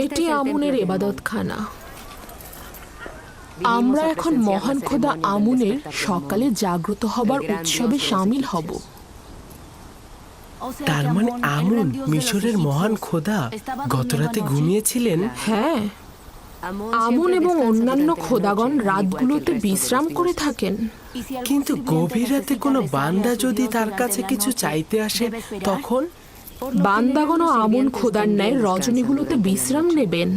এটি আমুনের ইবাদতখানা। আমরা এখন মহান খোদা আমুনের সকালে জাগ্রত হবার উৎসবে শামিল হব। তার মানে আমুন মিশরের মহান খোদা গতরাতে ঘুমিয়েছিলেন? হ্যাঁ, আমুন এবং অন্যান্য খোদাগণ রাতগুলোতে বিশ্রাম করে থাকেন। কিন্তু গভীর রাতে কোনো বান্দা যদি তার কাছে কিছু চাইতে আসে তখন? বান্দাগণ ও আমুন খোদার ন্যায় রজনীগুলোতে বিশ্রাম নেবেন।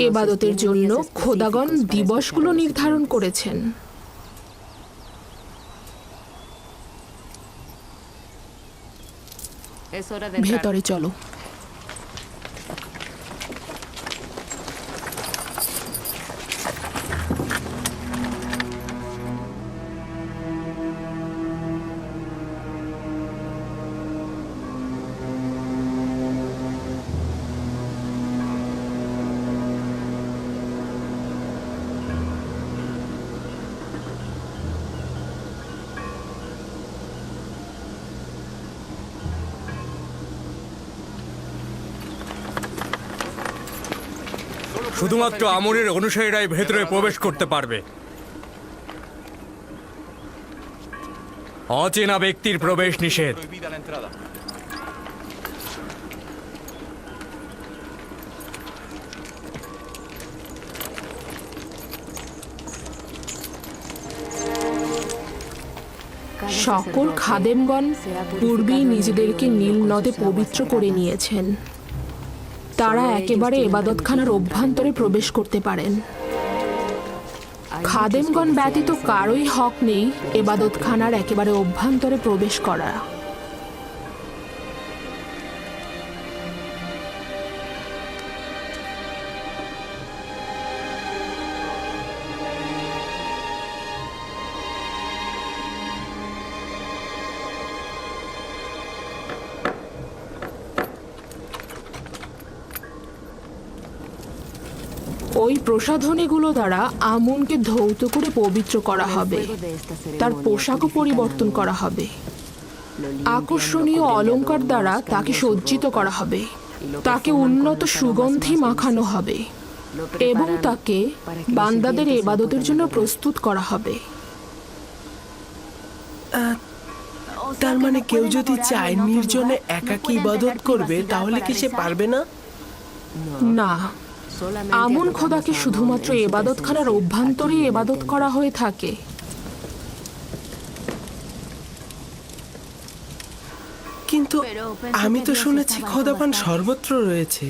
এবাদতের জন্য খোদাগণ দিবসগুলো নির্ধারণ করেছেন। ভেতরে চলো। শুধুমাত্র আমুনের অনুসারীরাই ভেতরে প্রবেশ করতে পারবে। অচেনা ব্যক্তির প্রবেশ নিষেধ। সকল খাদেমগণ পূর্বেই নিজেদেরকে নীল নদে পবিত্র করে নিয়েছেন। তারা একেবারে ইবাদতখানার অভ্যন্তরে প্রবেশ করতে পারেন। খাদেমগণ ব্যতীত কারোই হক নেই ইবাদতখানার একেবারে অভ্যন্তরে প্রবেশ করা। ওই প্রসাধনীগুলো দ্বারা আমুনকে ধৌত করে পবিত্র করা হবে। তার পোশাকও পরিবর্তন করা হবে। আকর্ষণীয় অলংকার দ্বারা তাকে সজ্জিত করা হবে। তাকে উন্নত সুগন্ধি মাখানো হবে এবং তাকে বান্দাদের ইবাদতের জন্য প্রস্তুত করা হবে। তার মানে কেউ যদি চায় নির্জনে একাকী ইবাদত করবে তাহলে কি সে পারবে না? না, আমুন খোদাকে শুধুমাত্র ইবাদতখানার অভ্যন্তরেই ইবাদত করা হয়ে থাকে। কিন্তু আমি তো শুনেছি খোদাপান সর্বত্র রয়েছে।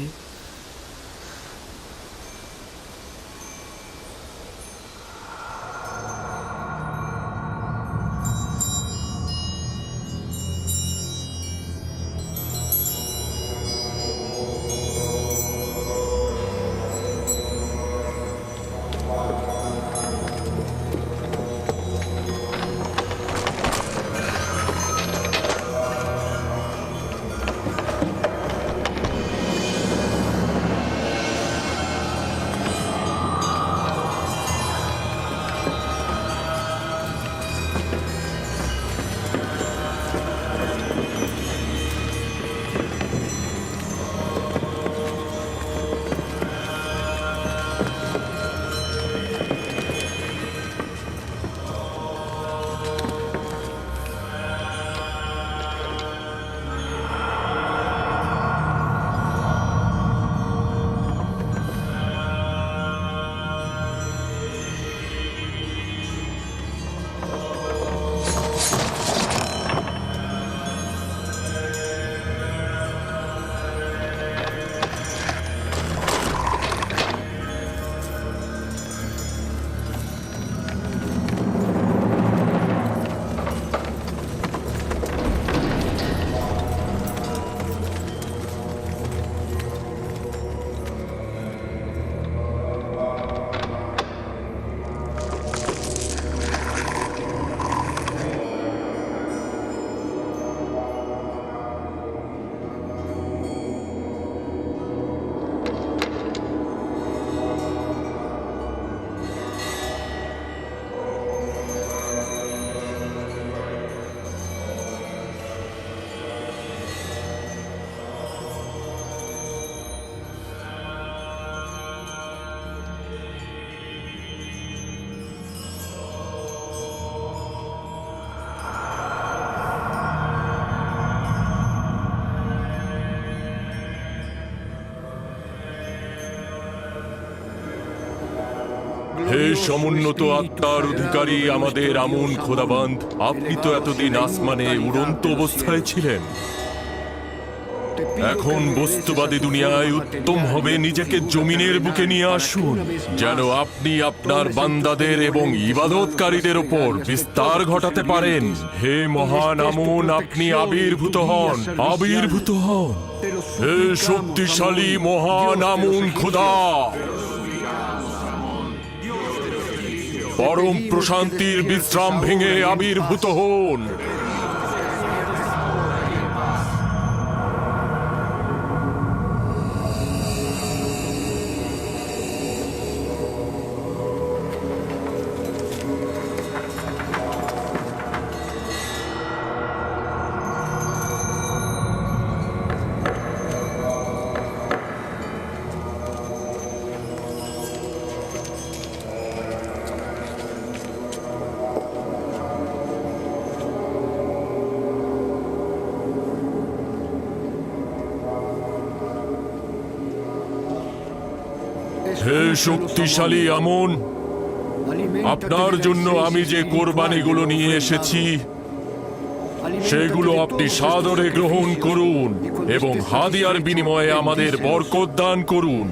হে সমুন্নত আত্মার অধিকারী আমাদের আমুন খোদাবন্ধ, আপনি তো এতদিন আসমানে উড়ন্ত অবস্থায় ছিলেন। এখন বস্তুবাদী দুনিয়ায় উত্তম হবে নিজেকে জমিনের বুকে নিয়ে আসুন, যেন আপনি আপনার বান্দাদের এবং ইবাদতকারীদের ওপর বিস্তার ঘটাতে পারেন। হে মহান আমুন, আপনি আবির্ভূত হন, আবির্ভূত হন। হে শক্তিশালী মহান আমুন খোদা, পরম প্রশান্তির বিশ্রাম ভেঙে আবির্ভূত হন। হে শক্তিশালী আমুন, আপনার জন্য আমি যে কোরবানিগুলো নিয়ে এসেছি সেগুলো আপনি সাদরে গ্রহণ করুন এবং হাদিয়ার বিনিময়ে আমাদের বরকত দান করুন।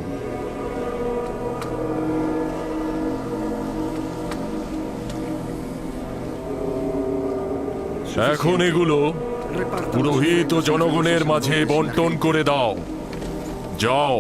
এখন এগুলো পুরোহিত ও জনগণের মাঝে বন্টন করে দাও। যাও।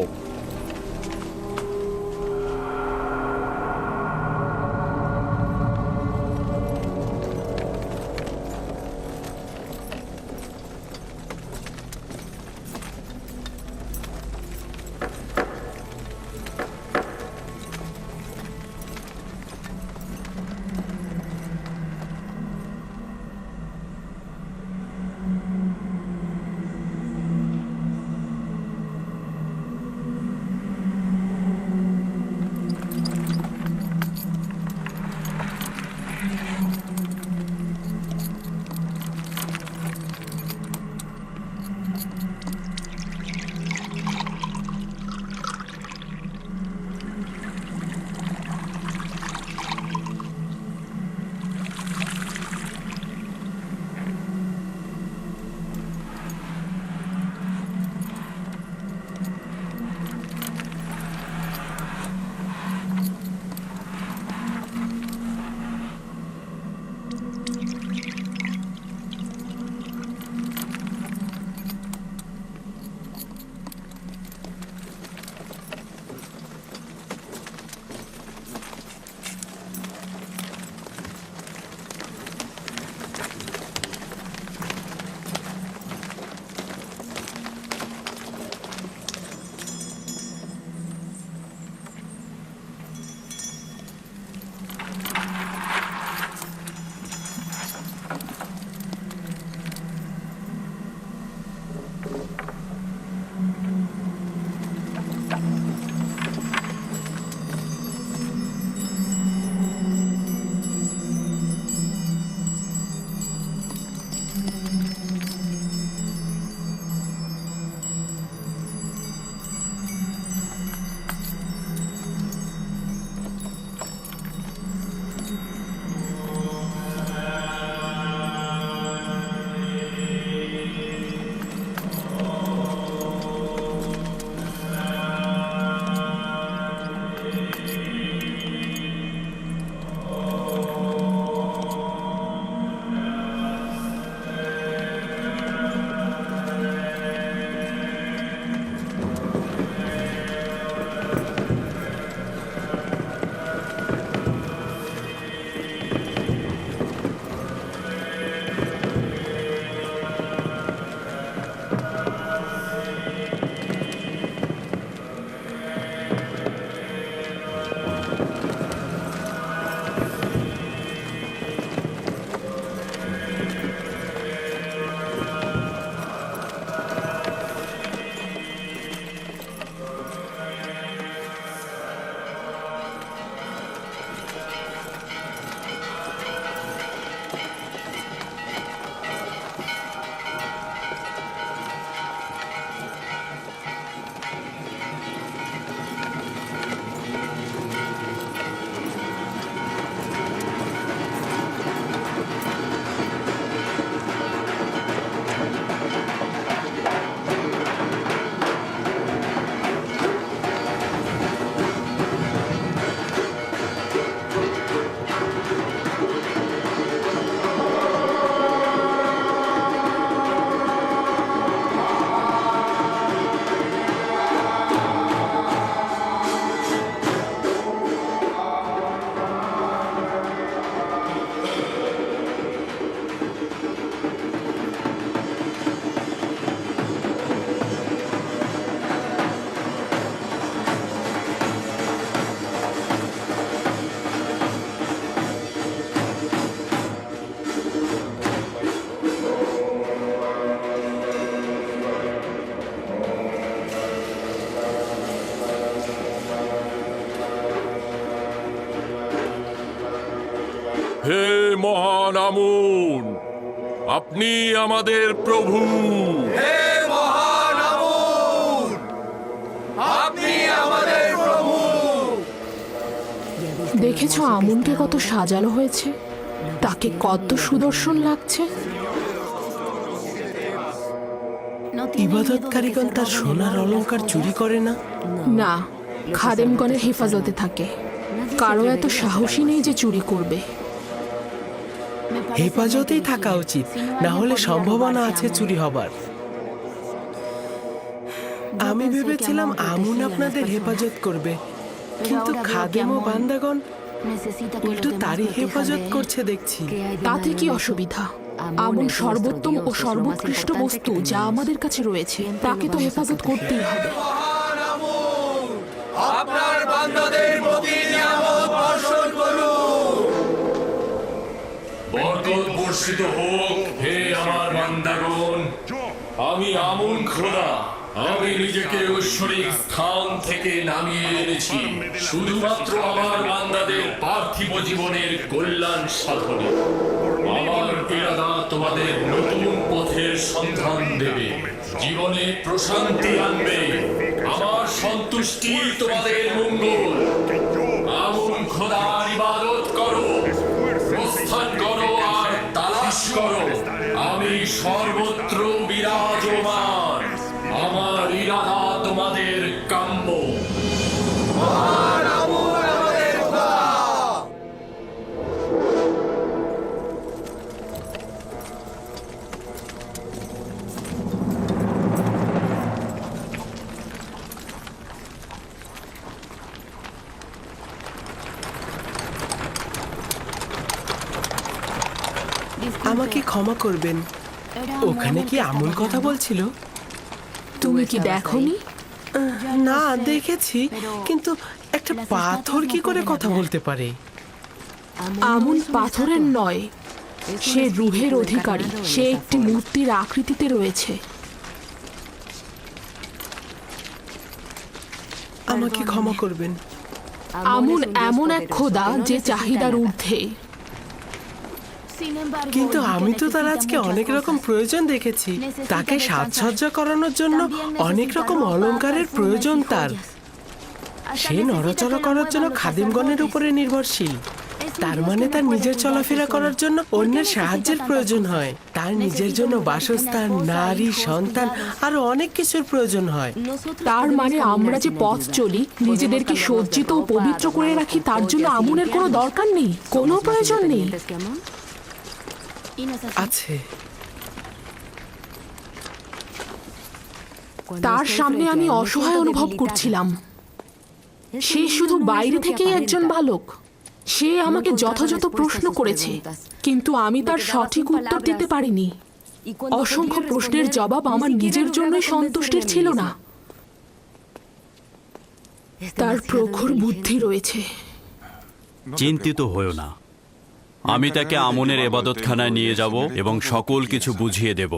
মহান আমুন, আপনি আমাদের প্রভু। দেখেছো আমুনকে কত সাজানো হয়েছে, তাকে কত সুদর্শন লাগছে। ইবাদতকারীগণ তার সোনার অলংকার চুরি করে না? না, খাদেমগণের হেফাজতে থাকে। কারো এত সাহসী নেই যে চুরি করবে। হেফাজতেই থাকা উচিত, না হলে সম্ভাবনা আছে চুরি হবার। আমি ভেবেছিলাম আমুন আপনাদের হেফাজত করবে, কিন্তু খাদেম ও বান্দাগণ উল্টো তারই হেফাজত করছে দেখছি। তাতে কি অসুবিধা? আমুন সর্বোত্তম ও সর্বোৎকৃষ্ট বস্তু যা আমাদের কাছে রয়েছে, তাকে তো হেফাজত করতেই হবে। আপনার বান্দাদের প্রতি নিয়ামত বর্ষণ করুন। বরকত বর্ষিত হোক হে আমার বান্দাগণ। আমি আমুন খোদা, আমি নিজেকে ঐশ্বরিক স্থান থেকে নামিয়ে এনেছি শুধুমাত্র আমার বান্দাদের পার্থিব জীবনের কল্যাণ সাধনে। আমার ইরাদা তোমাদের নতুন পথের সন্ধান দেবে, জীবনে প্রশান্তি আনবে। আমার সন্তুষ্টি তোমাদের মঙ্গল। আমুন খোদার ইবাদত করো, প্রস্থান করো আর তালাশ করো। আমি সর্বত্র বিরাজমান। আমার ইরাদা তোমাদের কাম্য। আমাকে ক্ষমা করবেন, ওখানে কি আমুন কথা বলছিল? তুমি কি দেখোনি? না, দেখেছি, কিন্তু একটা পাথর কি করে কথা বলতে পারে? আমুন পাথরের নয়, সে রুহের অধিকারী। সে একটি মূর্তির আকৃতিতে রয়েছে। আমাকে ক্ষমা করবেন। আমুন এমন এক খোদা যে চাহিদার ঊর্ধ্বে। কিন্তু আমি তো তার আজকে অনেক রকম প্রয়োজন দেখেছি। তাকে সাজসজ্জা করানোর জন্য অনেক রকম অলংকারের প্রয়োজন তার। সে নড়াচড়া করার জন্য খাদিমগণের উপরে নির্ভরশীল। তার মানে তার নিজের চলাফেরা করার জন্য অন্যের সাহায্যের প্রয়োজন হয়। তার নিজের জন্য বাসস্থান, নারী, সন্তান আরো অনেক কিছুর প্রয়োজন হয়। তার মানে আমরা যে পথ চলি, নিজেদেরকে সজ্জিত ও পবিত্র করে রাখি, তার জন্য আমুনের কোনো দরকার নেই, কোনো প্রয়োজন নেই। আছে, তার সামনে আমি অসহায় অনুভব করছিলাম। সে শুধু বাইরে থেকেই একজন বালক। সে আমাকে যথাযথ প্রশ্ন করেছে, কিন্তু আমি তার সঠিক উত্তর দিতে পারিনি। অসংখ্য প্রশ্নের জবাব আমার নিজের জন্যই সন্তুষ্টির ছিল না। তার প্রখর বুদ্ধি রয়েছে। চিন্তিত হয়েও না, আমি তাকে আমনের এবাদতখানায় নিয়ে যাব এবং সকল কিছু বুঝিয়ে দেব।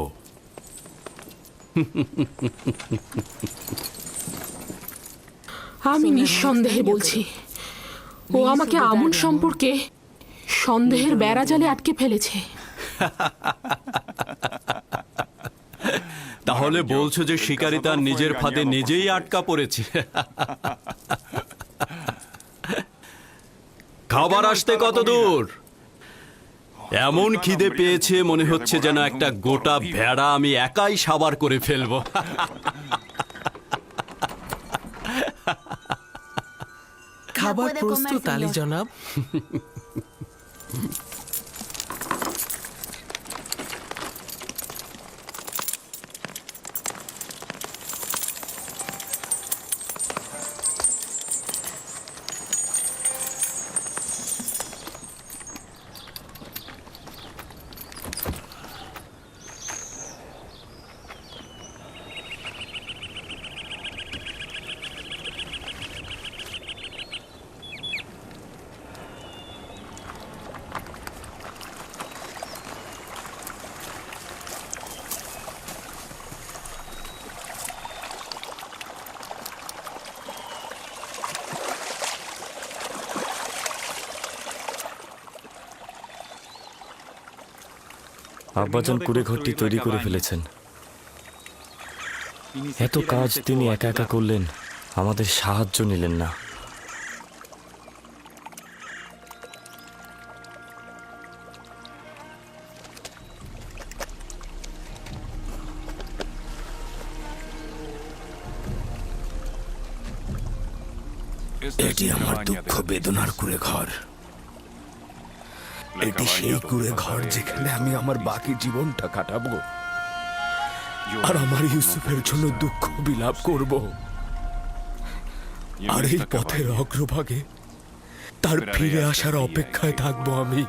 আমি নিঃসন্দেহে বলছি, ও আমাকে আমন সম্পর্কে সন্দেহের বেড়াজালে আটকে ফেলেছে। তাহলে বলছো যে শিকারী তার নিজের ফাঁদে নিজেই আটকা পড়েছে? খাবার আসতে কত দূর? এমন খিদে পেয়েছে মনে হচ্ছে যেন একটা গোটা ভেড়া আমি একাই সাবার করে ফেলবো। খাবার প্রস্তুত আলী জনাব। আব্বাজান কুড়ে ঘরটি তৈরি করে ফেলেছেন। এত কাজ তিনি একা একা করলেন, আমাদের সাহায্য নিলেন না। এটি আমার দুঃখ বেদনার কুড়ে ঘর। এটি সেই কুড়ে ঘর যেখানে আমি আমার বাকি জীবনটা কাটাবো আর আমার ইউসুফের জন্য দুঃখ বিলাপ করব। আর এই পথের অগ্রভাগে তার ফিরে আসার অপেক্ষায় থাকবো আমি।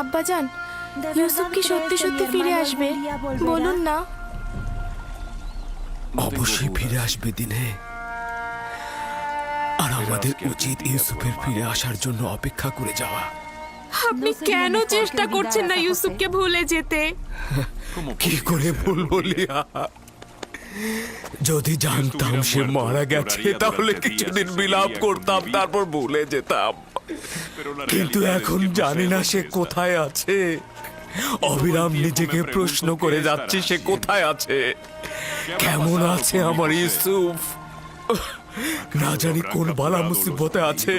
আব্বাজান, ইউসুফ কি সত্যি সত্যি ফিরে আসবে? বলুন না। অবশ্যই ফিরে আসবে দিনে। আর আমাদের উচিত ইউসুফের ফিরে আসার জন্য অপেক্ষা করে যাওয়া। আপনি কেন চেষ্টা করছেন না ইউসুফকে ভুলে যেতে? কি করে ভুলবো লিয়া? যদি জানতাম সে মারা গেছে তাহলে কিছুদিন বিলাপ করতাম, তারপর ভুলে যেতাম। কিন্তু এখন জানি না সে কোথায় আছে। অবিরাম নিজেকে প্রশ্ন করে যাচ্ছি সে কোথায় আছে, কেমন আছে আমার ইউসুফ। না জানি কোন বালা মুসিবতে আছে,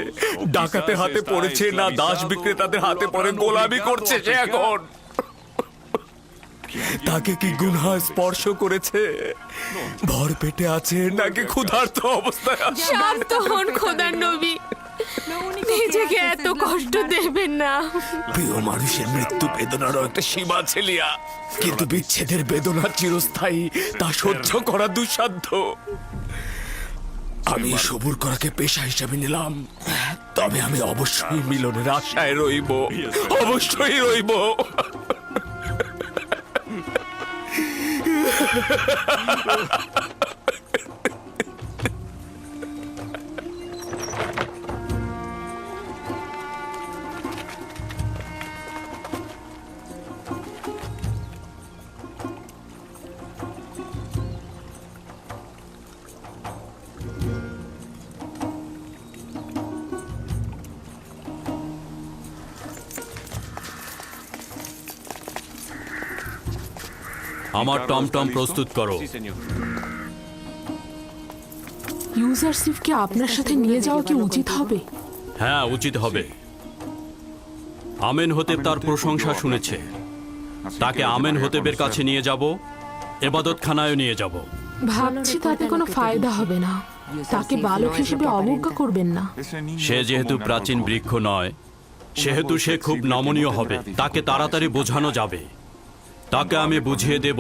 ডাকাতে হাতে পড়েছে না দাস বিক্রেতাদের হাতে পড়ে গোলামি করছে সে এখন। তাকে কি গুনাহ স্পর্শ করেছে? ভর পেটে আছে নাকি ক্ষুধার্ত অবস্থায় আছে? শান্ত হন খোদার নবী, নিজেকে এত কষ্ট দেবেন না। প্রিয় মানুষের মৃত্যু বেদনারও একটা সীমা আছে লিয়া, কিন্তু বিচ্ছেদের বেদনা চিরস্থায়ী, তা সহ্য করা দুঃসাধ্য। আমি সবুর করাকে পেশা হিসাবে নিলাম, তবে আমি অবশ্যই মিলনের আশায় রইব, অবশ্যই রইব। আমার টমটম প্রস্তুত করো। ইউজারশিপকে আপনার সাথে নিয়ে যাওয়া কি উচিত হবে? হ্যাঁ, উচিত হবে। আমেন হতেব তার প্রশংসা শুনেছে। তাকে আমেন হতেবের কাছে নিয়ে যাব, এবাদতখানায় নিয়ে যাব। ভাবছি তাতে কোনো ফায়দা হবে না। তাকে বালক হিসেবে অবজ্ঞা করবেন না। সে যেহেতু প্রাচীন বৃক্ষ নয়, সেহেতু সে খুব নমনীয় হবে। তাকে তাড়াতাড়ি বোঝানো যাবে। তাকে আমি বুঝিয়ে দেব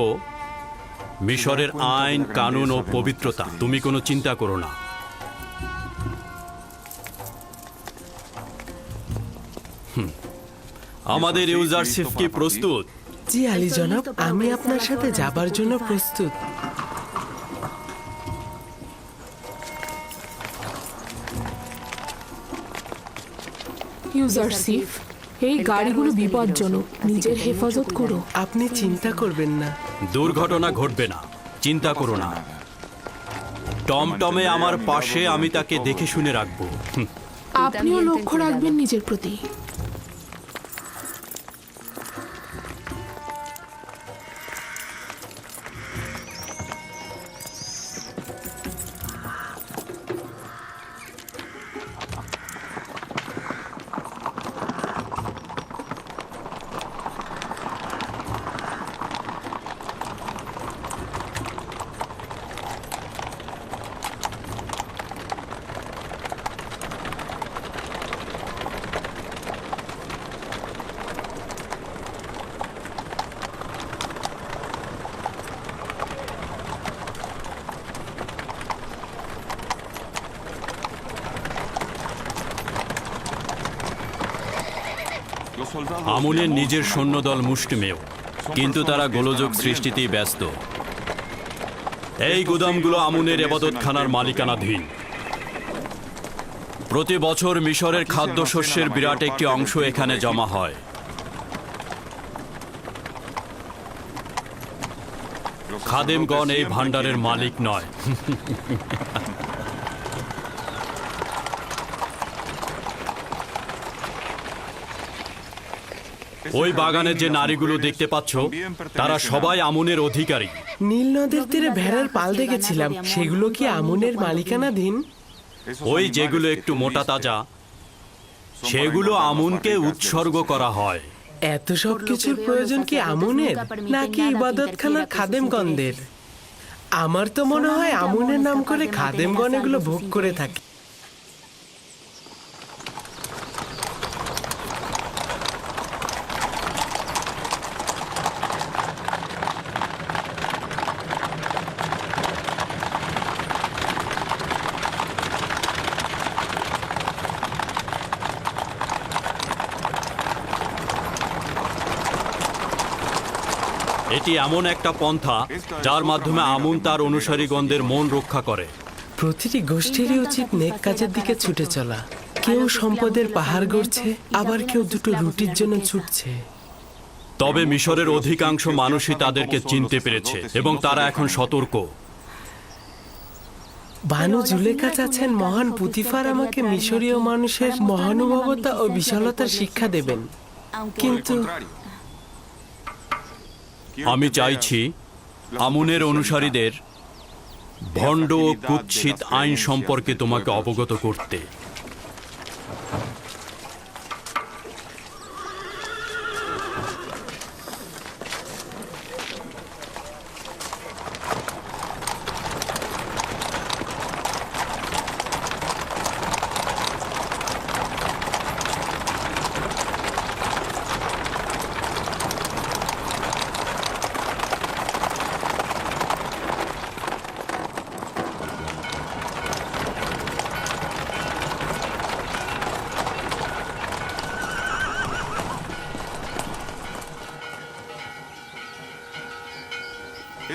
মিশরের আইন, কানুন ও পবিত্রতা। তুমি কোনো চিন্তা করো না। আমাদের ইউজারশিপ কি প্রস্তুত? জি আলী জনাব, আমি আপনার সাথে যাবার জন্য প্রস্তুত। ইউজারশিপ, এই গাড়িগুলো বিপজ্জনক, নিজের হেফাজত করো। আপনি চিন্তা করবেন না। দুর্ঘটনা ঘটবে না, চিন্তা করো না। টমটমে আমার পাশে, আমি তাকে দেখে শুনে রাখবো। আপনিও লক্ষ্য রাখবেন নিজের প্রতি। আমুনের নিজের সৈন্যদল মুষ্টিমেয়, কিন্তু তারা গোলযোগ সৃষ্টিতেই ব্যস্ত। এই গুদামগুলো আমুনের এবাদতখানার মালিকানাধীন। প্রতি বছর মিশরের খাদ্যশস্যের বিরাট একটি অংশ এখানে জমা হয়। খাদেমগণ এই ভাণ্ডারের মালিক নয়। ওই বাগানে যে নারীগুলো দেখতে পাচ্ছ তারা সবাই আমুনের অধিকারী। নীল নদের তীরে ভেড়ার পাল দেখেছিলাম, সেগুলো কি আমুনের মালিকানাধীন? ওই যেগুলো একটু মোটা তাজা সেগুলো আমুনকে উৎসর্গ করা হয়। এত সব কিছুর প্রয়োজন কি আমুনের নাকি ইবাদতখানার খাদেমগণদের? আমার তো মনে হয় আমুনের নাম করে খাদেমগণ এগুলো ভোগ করে থাকে। এটি এমন একটা পন্থা যার মাধ্যমে আমুন তার অনুসারীগণদের মন রক্ষা করে। প্রতিটি গোষ্ঠীরই উচিত নেক কাজের দিকে ছুটে চলা। কেউ সম্পদের পাহাড় গড়ছে, আবার কেউ দুটো রুটির জন্য ছুটছে। তবে মিশরের অধিকাংশ মানুষই তাদেরকে চিনতে পেরেছে এবং তারা এখন সতর্ক। বানু জুলেখা চাচ্ছেন মহান পুতিফার আমাকে মিশরীয় মানুষের মহানুভবতা ও বিশালতার শিক্ষা দেবেন, কিন্তু আমি চাইছি আমুনের অনুসারীদের ভণ্ড ও কুৎসিত আইন সম্পর্কে তোমাকে অবগত করতে।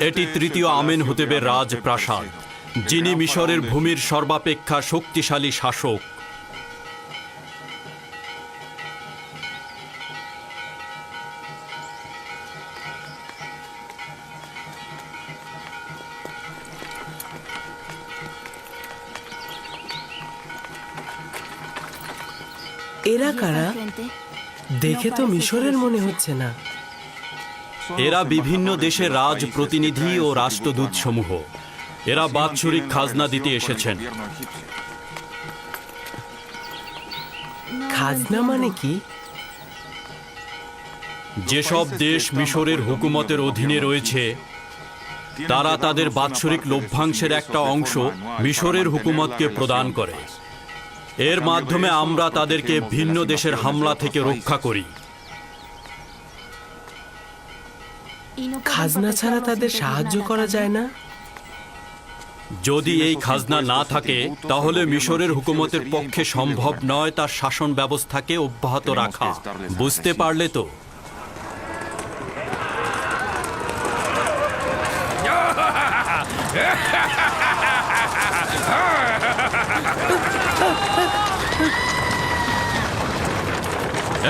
এটি তৃতীয় আমেন হুতেবের রাজপ্রাসাদ, যিনি মিশরের ভূমির সর্বাপেক্ষা শক্তিশালী শাসক। এরা কারা? দেখে তো মিশরের মনে হচ্ছে না। এরা বিভিন্ন দেশের রাজ প্রতিনিধি ও রাষ্ট্রদূত সমূহ। এরা বাৎসরিক খাজনা দিতে এসেছেন। খাজনা মানে কি? যেসব দেশ মিশরের হুকুমতের অধীনে রয়েছে তারা তাদের বাৎসরিক লভ্যাংশের একটা অংশ মিশরের হুকুমতকে প্রদান করে। এর মাধ্যমে আমরা তাদেরকে ভিন্ন দেশের হামলা থেকে রক্ষা করি। খাজনা ছাড়া তাদের সাহায্য করা যায় না? যদি এই খাজনা না থাকে তাহলে মিশরের হুকুমতের পক্ষে সম্ভব নয় তার শাসন ব্যবস্থাকে অব্যাহত রাখা। বুঝতে পারলে তো?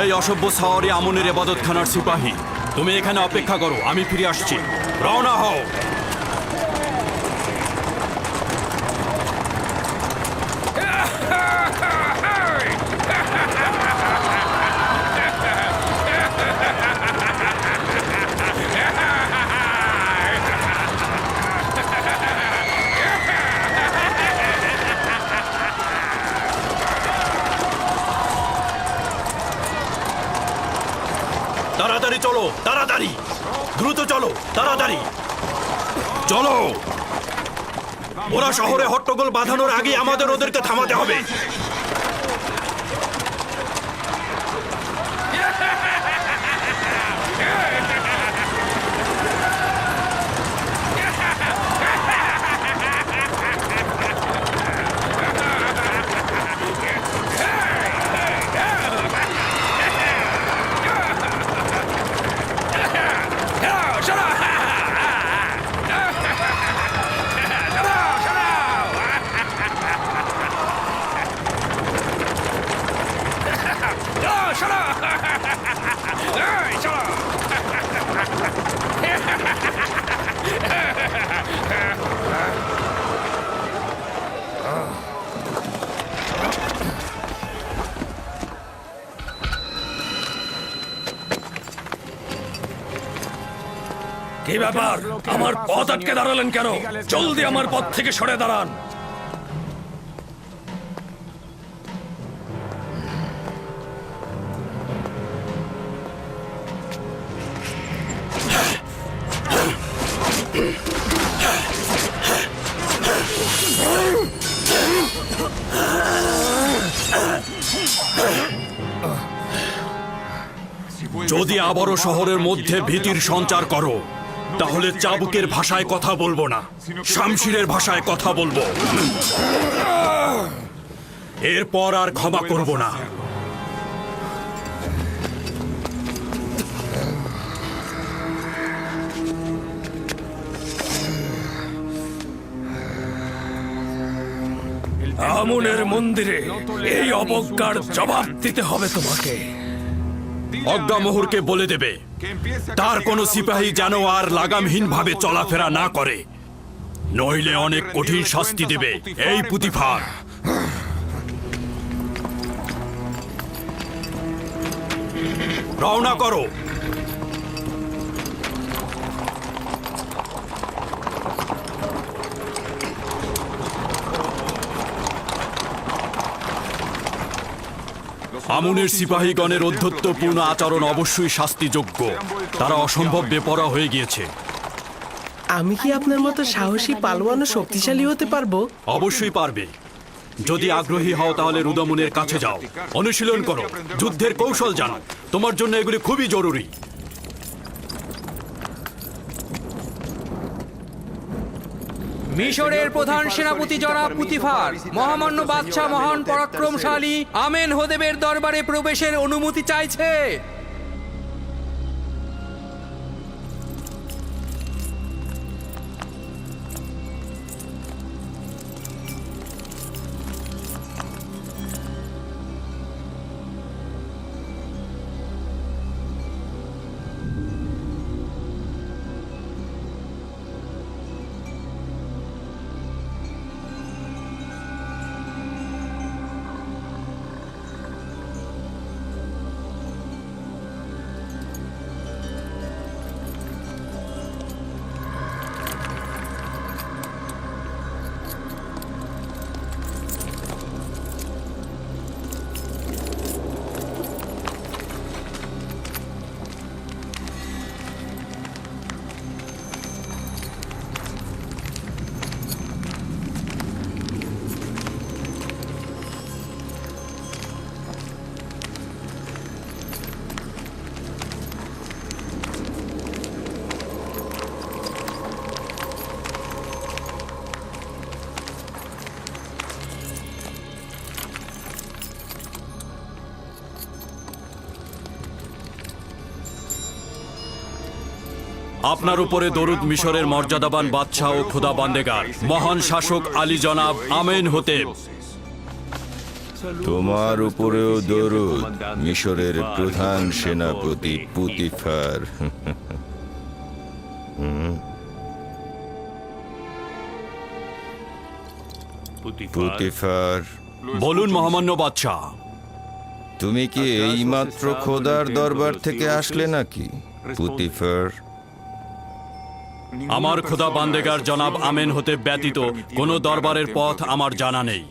এই অসভ্য সাওয়ারি আমনের ইবাদতখানার সিপাহী, তুমি এখানে অপেক্ষা করো, আমি ফিরে আসছি। রওনা হও। তাড়াতাড়ি চলো, তাড়াতাড়ি, দ্রুত চলো, তাড়াতাড়ি চলো। ওরা শহরে হট্টগোল বাঁধানোর আগে আমাদের ওদেরকে থামাতে হবে। কি ব্যাপার? আমার পথ আটকে দাঁড়ালেন কেন? জলদি আমার পথ থেকে সরে দাঁড়ান। যদি আবারও শহরের মধ্যে ভীতির সঞ্চার করো তাহলে চাবুকের ভাষায় কথা বলবো না, শামশিরের ভাষায় কথা বলবো। এরপর আর ক্ষমা করব না। আমুনের মন্দিরে এই অবজ্ঞার জবাব দিতে হবে তোমাকে। অজ্ঞামোহরকে বলে দেবে তার কোনো সিপাহী যেন আর লাগামহীনভাবে চলাফেরা না করে, নইলে অনেক কঠিন শাস্তি দেবে এই পুতিফার। রওনা করো। আমুনের সিপাহীগণের অধ্যত্বপূর্ণ আচরণ অবশ্যই শাস্তিযোগ্য। তারা অসম্ভব বেপরোয়া হয়ে গিয়েছে। আমি কি আপনার মতো সাহসী পালোয়ান ও শক্তিশালী হতে পারবো? অবশ্যই পারবে। যদি আগ্রহী হও তাহলে রুদামুনের কাছে যাও, অনুশীলন করো, যুদ্ধের কৌশল জানো। তোমার জন্য এগুলি খুবই জরুরি। মিশরের প্রধান সেনাপতি জনাব পুতিফার মহামান্য বাদশাহ মহান পরাক্রমশালী আমেন হোদেবের দরবারে প্রবেশের অনুমতি চাইছে। আপনার উপরে দরুদ মিশরের মর্যাদাবান বাদশাহ ও খোদা বান্দেগার মহান শাসক আলী জনাব আমেন হোতেব। তোমার উপরেও দরুদ মিশরের প্রধান সেনাপতি পুতিফার। পুতিফার, বলুন মহামান্য বাদশাহ। তুমি কি এইমাত্র খোদার দরবার থেকে আসলে নাকি পুতিফার? আমার খোদা বান্দেগার জনাব আমেন হোতেব ব্যতীত কোনো দরবারের পথ আমার জানা নেই।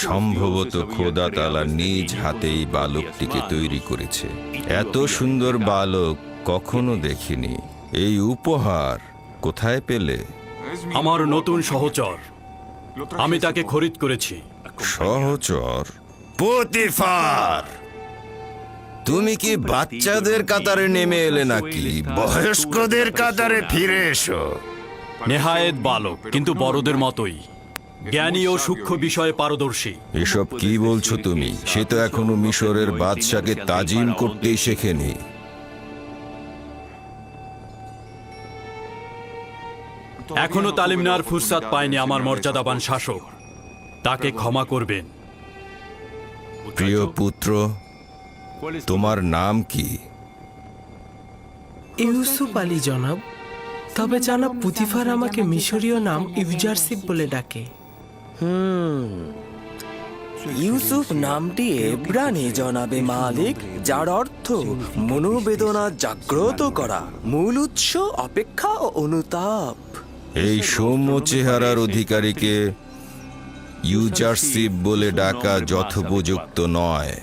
সম্ভবত খোদা তাআলা নিজ হাতেই বালকটিকে তৈরি করেছে। এত সুন্দর বালক কখনো দেখিনি। এই উপহার কোথায় পেলে? আমার নতুন সহচর, আমি তাকে খরিদ করেছি। সহচর? পুতিফার, তুমি কি বাচ্চাদের কাতারে নেমে এলে নাকি বয়স্কদের কাতারে ফিরে এসো? নেহায়েত বালক, কিন্তু বড়দের মতোই জ্ঞানী ও সূক্ষ্ম বিষয়ে পারদর্শী। এসব কি বলছো তুমি? সে তো এখনো মিশরের বাদশাকে তাজিম করতেই শেখেনি। এখনো তালিম নেওয়ার ফুরসাত পায়নি আমার মর্যাদাবান শাসক, তাকে ক্ষমা করবেন। প্রিয় পুত্র, তোমার নাম কি? ইউসুফ আলী জনাব। তবে জনাব পুতিফার আমাকে মিশরীয় নাম ইউজারসিফ বলে ডাকে। ইউসুফ নামটি এব্রানি জনাবে মালিক, যার অর্থ মনোবেদনা জাগ্রত করা, মূল উৎস অপেক্ষা ও অনুতাপ। এই সৌম্য চেহারার অধিকারীকে ইউজারশিপ বলে ডাকা যথোপযুক্ত নয়।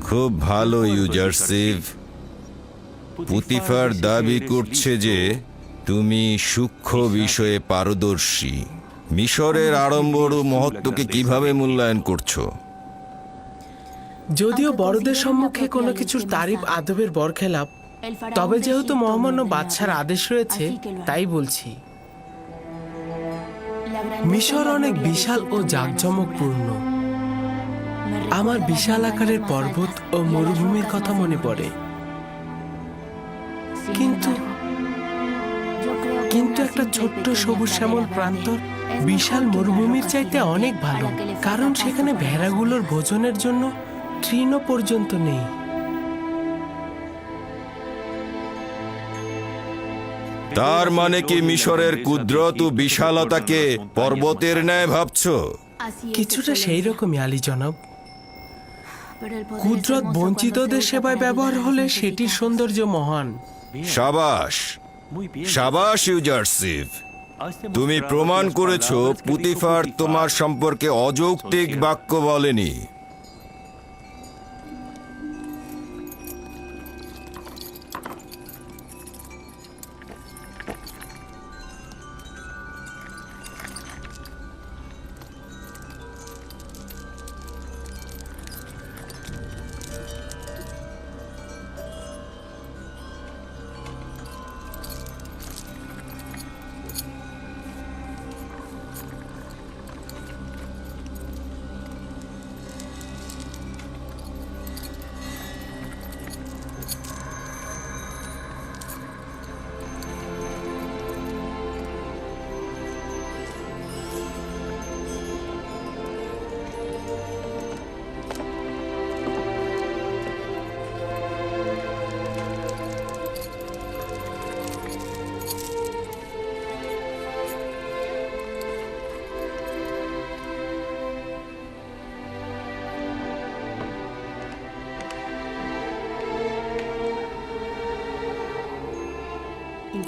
খুব ভালো ইউজারশিপ। পুতিফার দাবি করছে যে তুমি সূক্ষ্ম বিষয়ে পারদর্শী। মিশরের আড়ম্বর ও মহত্বকে কিভাবে মূল্যায়ন করছো? যদিও বড়দের সম্মুখে কোনো কিছুর তারিফ আদবের বরখেলাপ, তবে যেহেতু মহামান্য বাদশার আদেশ রয়েছে তাই বলছি। মিশর অনেক বিশাল ও জাঁকজমকপূর্ণ। আমার বিশাল আকারের পর্বত ও মরুভূমির কথা মনে পড়ে, কিন্তু কিন্তু একটা ছোট্ট সবুজ শ্যামল প্রান্তর বিশাল মরুভূমির চাইতে অনেক ভালো, কারণ সেখানে ভেড়াগুলোর ভোজনের জন্য তৃণ পর্যন্ত নেই। তার মানে কি মিশরের কুদরত ও বিশালতাকে পর্বতের ন্যায় ভাবছো? কিছুটা সেই রকমই আলী জনাব। কুদরত বঞ্চিতদের সেবায় ব্যবহার হলে সেটির সৌন্দর্য মহান। সাবাস, সাবাস ইউজারশিপ। তুমি প্রমাণ করেছো পুতিফার তোমার সম্পর্কে অযৌক্তিক বাক্য বলেনি।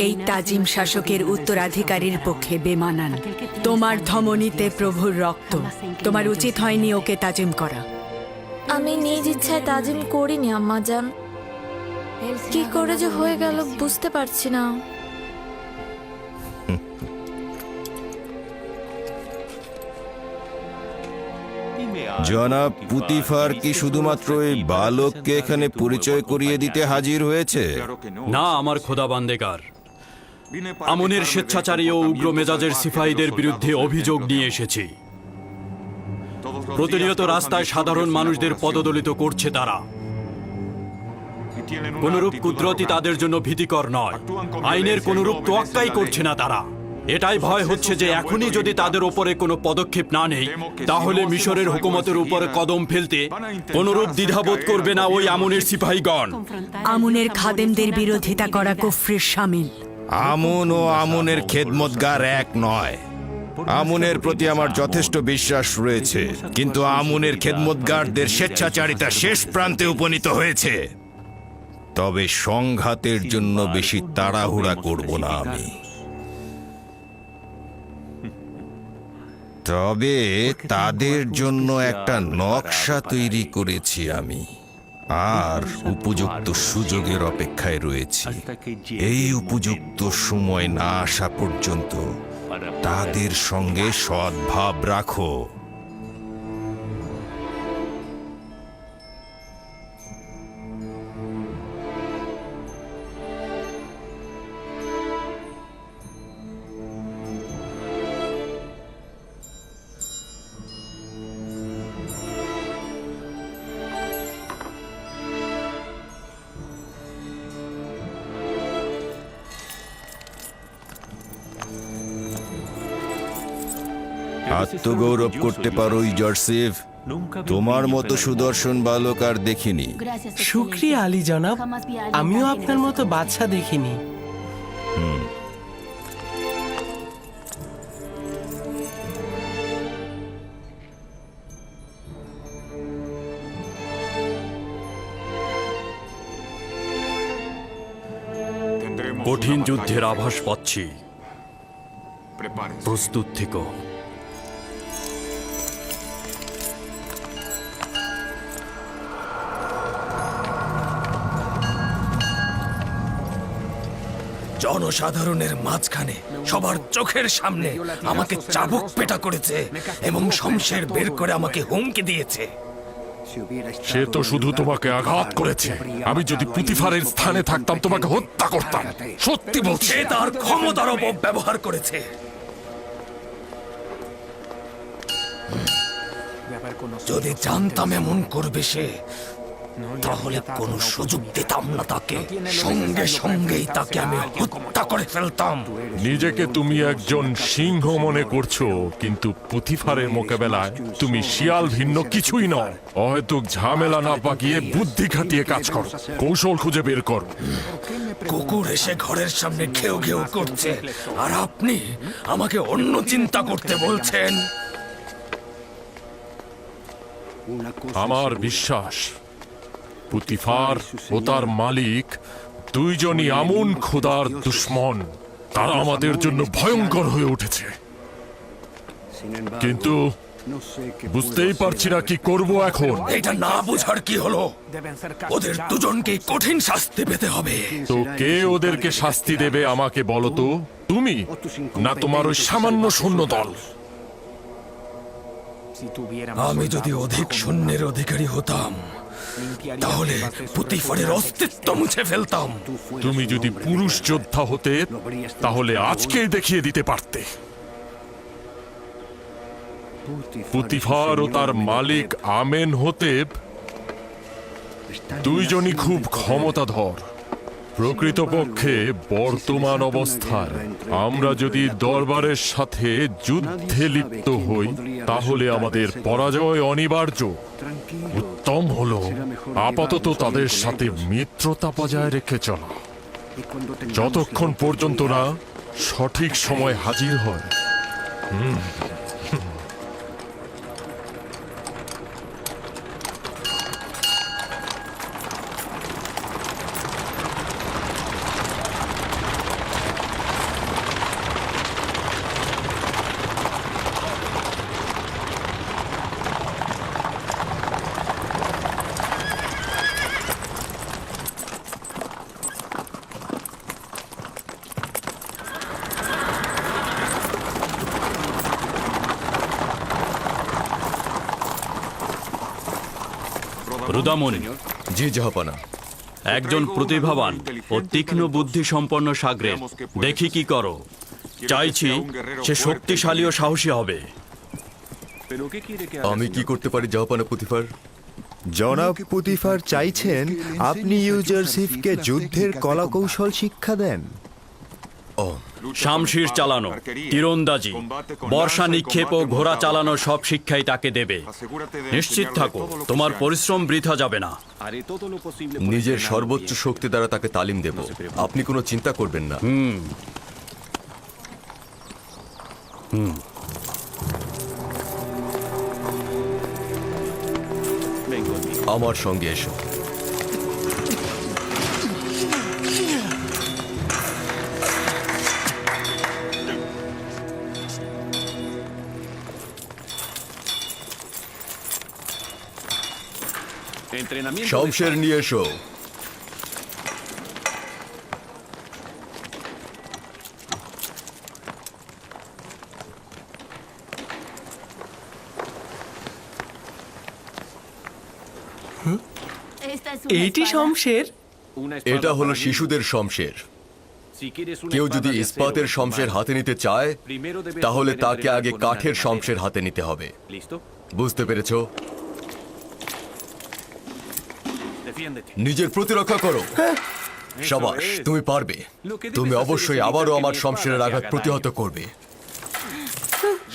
এই তাজিম শাসকের উত্তরাধিকারীর পক্ষে বেমানান। তোমার ধমনীতে প্রভুর রক্ত, তোমার উচিত হয়নি ওকে তাজিম করা। আমি নিজ ইচ্ছায় তাজিম করিনি আম্মাজান, কি করে যে হয়ে গেল বুঝতে পারছি না। জনাব পুতিফার কি শুধুমাত্র এই বালককে এখানে পরিচয় করিয়ে দিতে হাজির হয়েছে? না, আমার খোদা বান্দেগার, আমনের স্বেচ্ছাচারী ও উগ্র মেজাজের সিপাহীদের বিরুদ্ধে অভিযোগ নিয়ে এসেছি। প্রতিনিয়ত রাস্তায় সাধারণ মানুষদের পদদলিত করছে তারা। কোনরূপ কুদরতি তাদের জন্য ভীতিকর নয়, আইনের কোনরূপ তোয়াক্কাই করছে না তারা। এটাই ভয় হচ্ছে যে এখনই যদি তাদের উপরে কোনো পদক্ষেপ না নেই, তাহলে মিশরের হুকুমতের উপরে কদম ফেলতে কোনরূপ দ্বিধাবোধ করবে না ওই আমনের সিপাহীগণ। আমনের খাদেমদের বিরোধিতা করা কুফরির শামিল। আমন ও আমনের খেদমতগার এক নয়। আমনের প্রতি আমার যথেষ্ট বিশ্বাস রয়েছে, কিন্তু আমনের খেদমতগারদের স্বেচ্ছাচারিতা শেষ প্রান্তে উপনীত হয়েছে। তবে সংঘাতের জন্য বেশি তাড়াহুড়া করব না আমি। তবে তাদের জন্য একটা নকশা তৈরি করেছি আমি, আর উপযুক্ত সুযোগের অপেক্ষায় রয়েছি। এই উপযুক্ত সময় না আসা পর্যন্ত তাদের সঙ্গে সদ্ভাব রাখো। আত্মগৌরব করতে পারো ইজারসিফ, তোমার মতো সুদর্শন বালক আর দেখিনি। শুক্রিয়া আলী জনাব, আমিও আপনার মতো বাদশা দেখিনি। কঠিন যুদ্ধের আভাস পাচ্ছি, প্রস্তুত থেকো। জনসাধারণের মাঝখানে সবার চোখের সামনে আমাকে চাবুক পেটা করেছে এবং শমশের বের করে আমাকে হুমকি দিয়েছে। সে তো শুধু তোমাকে আঘাত করেছে। আমি যদি পুতিফারের স্থানে থাকতাম তোমাকে হত্যা করতাম। সত্যি বলছি। সে তার ক্ষমতার অপব্যবহার করেছে। যদি জানতাম এমন করবে সে, তাহলে কোনো সুযোগ দিতাম না তাকে। সঙ্গে সঙ্গেই তাকে আমি হত্যা করে ফেলতাম। নিজেকে তুমি একজন সিংহ মনে করছো, কিন্তু পুতিফারের মোকাবেলায় তুমি শিয়াল ভিন্ন কিছুই নও। অহেতুক ঝামেলা না পাকিয়ে বুদ্ধি খাটিয়ে কাজ করো, কৌশল খুঁজে বের করো। কুকুর এসে ঘরের সামনে ঘেউ ঘেউ করছে, আর আপনি আমাকে অন্য চিন্তা করতে বলছেন। আমার বিশ্বাস পুতিফার ও তার মালিক দুইজনই আমুন খোদার দুশমন। তারা আমাদের জন্য ভয়ঙ্কর হয়ে উঠেছে, কিন্তু বুঝতেই পারছি না কি করব এখন। এটা না বোঝার কি হলো? ওদের দুজনকে কঠিন শাস্তি পেতে হবে। তো কে ওদেরকে শাস্তি দেবে আমাকে বলো তো? তুমি না তোমার ওই সামান্য সৈন্য দল? আমি যদি অধিক সৈন্যের অধিকারী হতাম, তাহলে পুতিফারের অস্তিত্ব মুছে ফেলতাম। তুমি যদি পুরুষ যোদ্ধা হতে, তাহলে আজকেই দেখিয়ে দিতে পারতে। পুতিফার ও তার মালিক আমেন হোতেব দুইজনই খুব ক্ষমতাধর। প্রকৃতপক্ষে বর্তমান অবস্থায় আমরা যদি দরবারের সাথে যুদ্ধে লিপ্ত হই, তাহলে আমাদের পরাজয় অনিবার্য। উত্তম হলো আপাতত তাদের সাথে মিত্রতা বজায় রেখে চলা, যতক্ষণ পর্যন্ত না সঠিক সময় হাজির হয়। রুদামণি, জি জাহাপানা। একজন প্রতিভাবান ও তীক্ষ্ণ বুদ্ধি সম্পন্ন সাগরেদ দেখি কি করো। চাইছি সে শক্তিশালী ও সাহসী হবে। আমি কি করতে পারি জাহাপানা পুতিফার? জনাব পুতিফার চাইছেন আপনি ইউজারসিফকে যুদ্ধের কলাকৌশল শিক্ষা দেন। শামশির চালানো, তীরন্দাজি, বর্ষা নিক্ষেপ ও ঘোড়া চালানো সব শিক্ষাই তাকে দেবে। নিশ্চিত থাকো, তোমার পরিশ্রম বৃথা যাবে না। নিজের সর্বোচ্চ শক্তি দ্বারা তাকে তালিম দেব, আপনি কোনো চিন্তা করবেন না। আমার সঙ্গে এসো। শমশের নিয়ে এসো। এইটি শমশের। এটা হলো শিশুদের শমশের। কেউ যদি ইস্পাতের শমশের হাতে নিতে চায় তাহলে তাকে আগে কাঠের শমশের হাতে নিতে হবে। বুঝতে পেরেছো? নিজের প্রতিরক্ষা করো। শাবাশ, তুমি পারবে। তুমি অবশ্যই আবারও আমার শমশেরের আঘাত প্রতিহত করবে।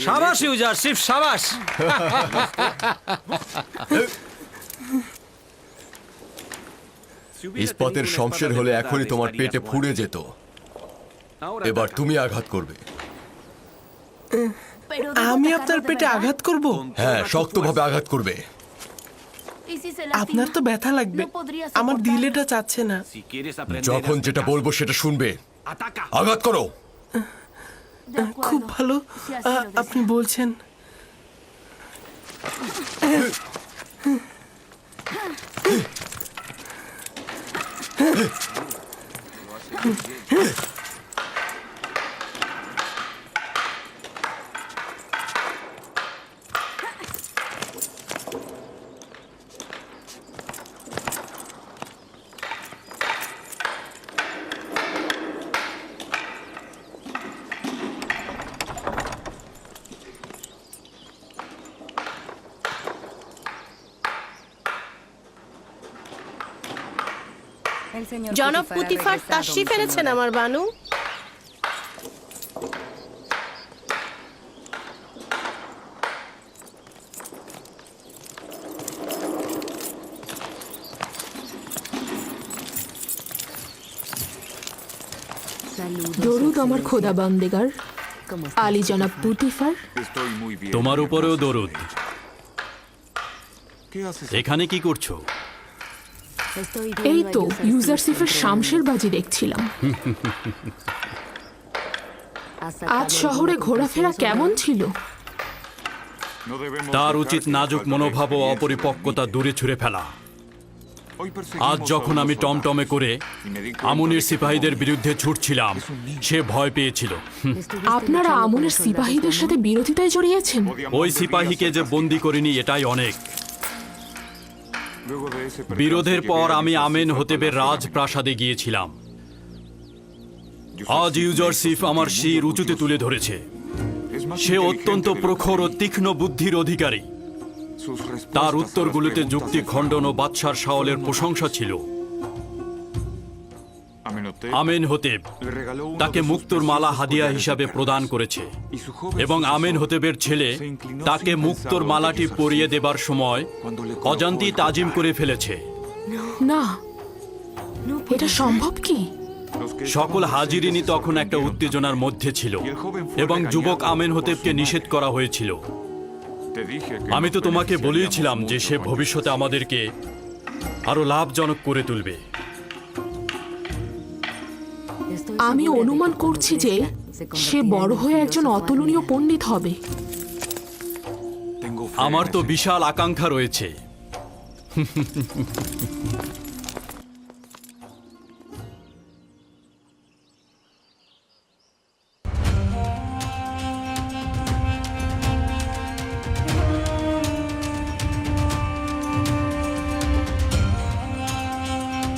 সাবাস ইউজারশিপ, সাবাস। ইস্পাতের শমশের হলে এখনই তোমার পেটে ফুড়ে যেত। এবার তুমি আঘাত করবে। আমি আপনার পেটে আঘাত করব? হ্যাঁ, শক্তভাবে আঘাত করবে। আপনার তো ব্যথা লাগবে, আমার দিলেটা চাচ্ছে না। যখন যেটা বলবো সেটা শুনবে। আঘাত করো। খুব ভালো, আপনি বলছেন। জনাব পুতিফার তাশরিফ এনেছেন আমার বানু। দরুদ আমার খোদা বান্দেগার, আলী জনাব পুতিফার। তোমার উপরেও দরুদ। এখানে কি করছো? এই তো ইউজারশিফের শামশের বাজি দেখছিলাম। আজ শহরে ঘোরাফেরা কেমন ছিল? তার উচিত নাজুক মনোভাব ও অপরিপক্কতা দূরে ছুঁড়ে ফেলা। আজ যখন আমি টমটমে করে আমুনের সিপাহীদের বিরুদ্ধে ছুটছিলাম, সে ভয় পেয়েছিল। আপনারা আমুনের সিপাহীদের সাথে বিরোধিতায় জড়িয়েছেন? ওই সিপাহীকে যে বন্দি করিনি এটাই অনেক। বিরোধের পর আমি আমেন হতেবের রাজপ্রাসাদে গিয়েছিলাম। আজ ইউজারশিফ আমার শির উঁচুতে তুলে ধরেছে। সে অত্যন্ত প্রখর ও তীক্ষ্ণ বুদ্ধির অধিকারী। তার উত্তরগুলোতে যুক্তি খণ্ডন ও বাদশার শাওলের প্রশংসা ছিল। আমেন হতেব তাকে মুক্তোর মালা হাদিয়া হিসাবে প্রদান করেছে এবং আমেন হতেবের ছেলে তাকে মুক্তোর মালাটি পরিয়ে দেবার সময় অজান্তি তাজিম করে ফেলেছে। না, এটা সম্ভব কি? সকল হাজিরিনই তখন একটা উত্তেজনার মধ্যে ছিল এবং যুবক আমেন হতেবকে নিষেধ করা হয়েছিল। আমি তো তোমাকে বলেইছিলাম যে সে ভবিষ্যতে আমাদেরকে আরো লাভজনক করে তুলবে। আমি অনুমান করছি যে সে বড় হয়ে একজন অতুলনীয় পণ্ডিত হবে। আমার তো বিশাল আকাঙ্ক্ষা রয়েছে।